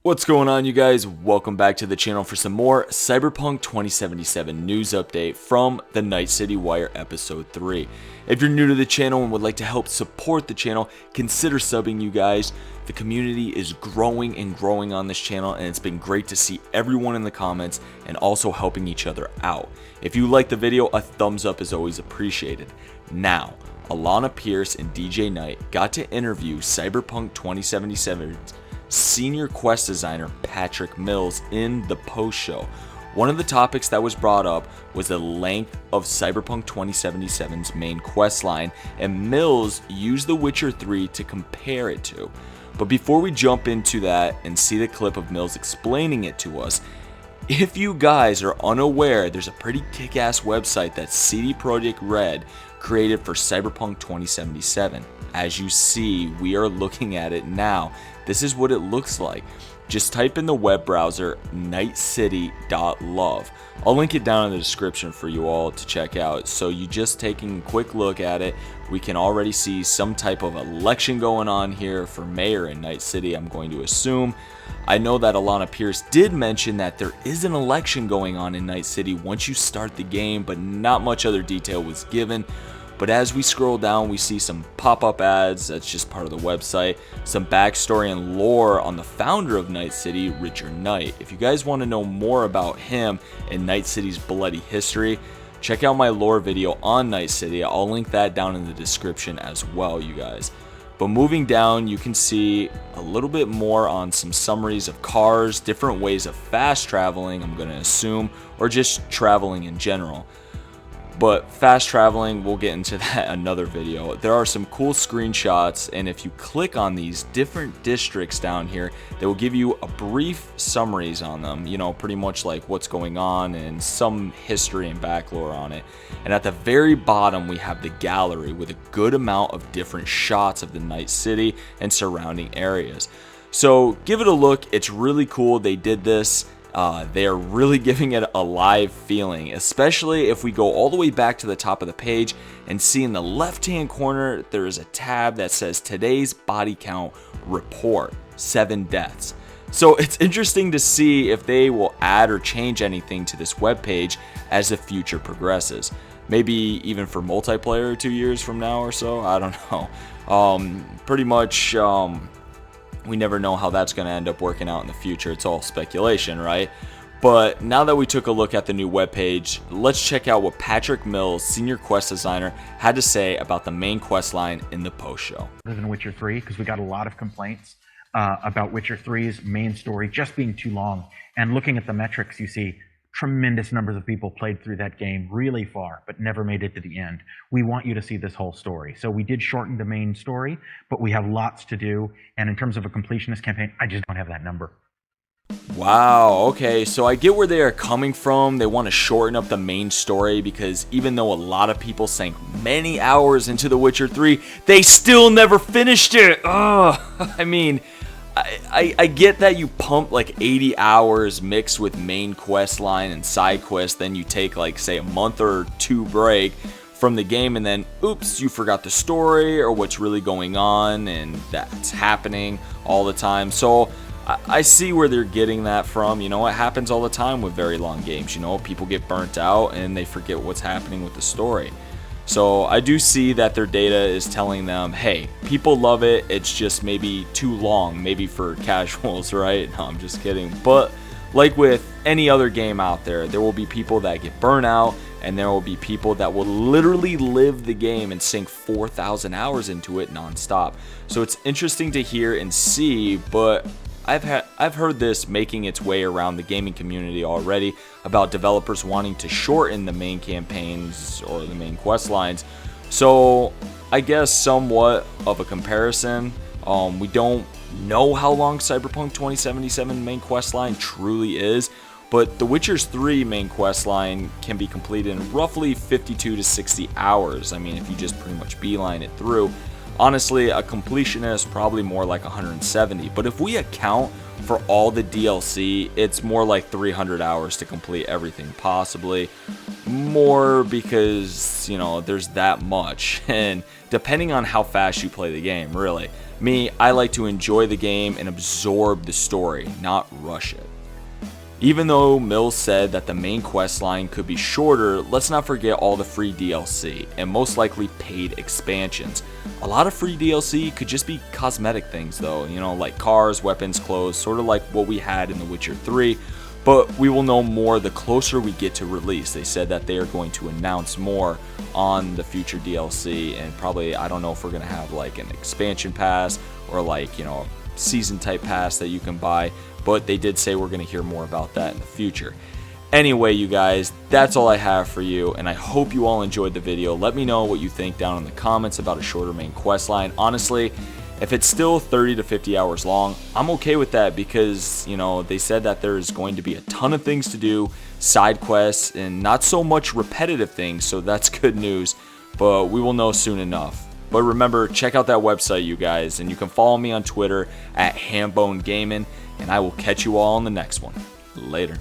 What's going on, you guys? Welcome back to the channel for some more Cyberpunk 2077 news update from the Night City Wire episode 3. If you're new to the channel and would like to help support the channel, consider subbing, you guys. The community is growing and growing on this channel, and it's been great to see everyone in the comments and also helping each other out. If you like the video, a thumbs up is always appreciated. Now, Alana Pierce and DJ Knight got to interview Cyberpunk 2077's senior quest designer Patrick Mills in the post show. One of the topics that was brought up was the length of Cyberpunk 2077's main quest line, and Mills used The Witcher 3 to compare it to. But before we jump into that and see the clip of Mills explaining it to us, if you guys are unaware, there's a pretty kick-ass website that CD Projekt Red created for Cyberpunk 2077. As you see, we are looking at it now. This is what it looks like. Just type in the web browser nightcity.love. I'll link it down in the description for you all to check out. So you just taking a quick look at it, we can already see some type of election going on here for mayor in Night City, I'm going to assume. I know that Alana Pierce did mention that there is an election going on in Night City once you start the game, but not much other detail was given. But as we scroll down, we see some pop-up ads, that's just part of the website, some backstory and lore on the founder of Night City, Richard Knight. If you guys want to know more about him and Night City's bloody history, check out my lore video on Night City. I'll link that down in the description as well, you guys. But moving down, you can see a little bit more on some summaries of cars, different ways of fast traveling, I'm going to assume, or just traveling in general. But fast traveling, we'll get into that in another video. There are some cool screenshots, and if you click on these different districts down here, they will give you a brief summaries on them, you know, pretty much like what's going on and some history and backlore on it. And at the very bottom, we have the gallery with a good amount of different shots of the Night City and surrounding areas. So give it a look, it's really cool they did this. They are really giving it a live feeling, especially if we go all the way back to the top of the page and see in the left hand corner there is a tab that says today's body count report, 7 deaths. So it's interesting to see if they will add or change anything to this webpage as the future progresses. Maybe even for multiplayer 2 years from now or so, I don't know. Pretty much we never know how that's going to end up working out in the future. It's all speculation, right? But now that we took a look at the new webpage, let's check out what Patrick Mills, senior quest designer, had to say about the main quest line in the post show. Other than Witcher 3, because we got a lot of complaints about Witcher 3's main story just being too long. And looking at the metrics, you see tremendous numbers of people played through that game really far, but never made it to the end. We want you to see this whole story. So we did shorten the main story, but we have lots to do. And in terms of a completionist campaign, I just don't have that number. Wow, okay, so I get where they are coming from. They want to shorten up the main story because even though a lot of people sank many hours into The Witcher 3, they still never finished it. Oh, I mean, I get that you pump like 80 hours mixed with main quest line and side quest, then you take like say a month or two break from the game, and then oops, you forgot the story or what's really going on, and that's happening all the time. So I see where they're getting that from. You know, it happens all the time with very long games. You know, people get burnt out and they forget what's happening with the story. So I do see that their data is telling them, hey, people love it, it's just maybe too long, maybe for casuals, right? No, I'm just kidding. But like with any other game out there, there will be people that get burnt out, and there will be people that will literally live the game and sink 4,000 hours into it nonstop. So it's interesting to hear and see, but I've heard this making its way around the gaming community already about developers wanting to shorten the main campaigns or the main quest lines. So I guess somewhat of a comparison. We don't know how long Cyberpunk 2077 main quest line truly is, but The Witcher 3 main quest line can be completed in roughly 52 to 60 hours. I mean, if you just pretty much beeline it through. Honestly, a completionist probably more like 170, but if we account for all the DLC, it's more like 300 hours to complete everything, possibly more, because you know there's that much, and depending on how fast you play the game, really. Me, I like to enjoy the game and absorb the story, not rush it. Even though Mills said that the main quest line could be shorter, let's not forget all the free DLC and most likely paid expansions. A lot of free DLC could just be cosmetic things though, like cars, weapons, clothes, sort of like what we had in The Witcher 3, but we will know more the closer we get to release. They said that they are going to announce more on the future DLC, and probably, I don't know if we're going to have like an expansion pass or like, a season type pass that you can buy, but they did say we're going to hear more about that in the future. Anyway, you guys, that's all I have for you, and I hope you all enjoyed the video. Let me know what you think down in the comments about a shorter main quest line. Honestly, if it's still 30 to 50 hours long, I'm okay with that because, they said that there's going to be a ton of things to do, side quests, and not so much repetitive things, so that's good news, but we will know soon enough. But remember, check out that website, you guys, and you can follow me on Twitter at HamboneGaming, and I will catch you all on the next one. Later.